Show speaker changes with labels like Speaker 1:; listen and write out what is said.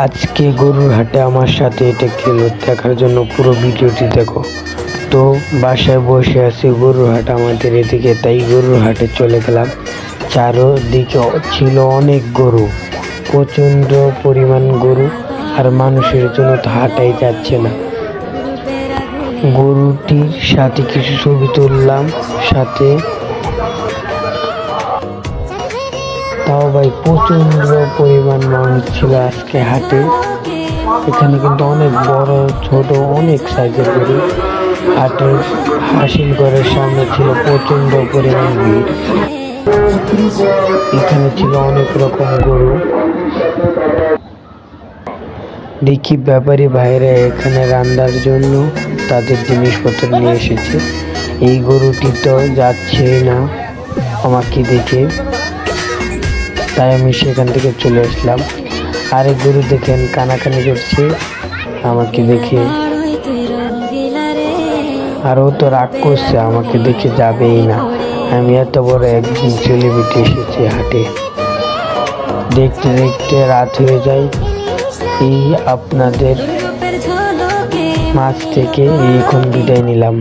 Speaker 1: আজকে গরুর হাটে আমার সাথে এটা খেলো দেখার জন্য পুরো ভিডিওটি দেখো। তো বাসায় বসে আছি, গরুর হাট আমাদের এদিকে, তাই গরুর হাটে চলে গেলাম। চারদিকে ছিল অনেক গরু, প্রচণ্ড পরিমাণ গরু, আর মানুষের জন্য তো হাঁটাই যাচ্ছে না। গরুটির সাথে কিছু ছবি তুললাম, সাথে তাও ভাই প্রচণ্ড পরিমাণ মানুষ ছিল আজকে হাটে। এখানে কিন্তু অনেক বড় ছোট অনেক সাইজের গরু। হাটের হাসিল ঘরের সামনে ছিল প্রচণ্ড পরিমাণ ভিড়। এখানে ছিল অনেক রকম গরু। দেখি ব্যাপারী ভাইরা এখানে রান্নার জন্য তাদের জিনিসপত্র নিয়ে এসেছে। এই গরুটি তো যাচ্ছেই না আমাকে দেখে, তাই আমি সেখান থেকে চলে আসলাম। আরেক গরু দেখেন কানাকানি করছে আমাকে দেখে, আর ও তো রাগ করছে আমাকে দেখে, যাবেই না। আমি এত বড় একজন সেলিব্রিটি এসেছি হাটে। দেখতে দেখতে রাত হয়ে যায়। এই আপনাদের মাছ থেকে এখন বিদায় নিলাম।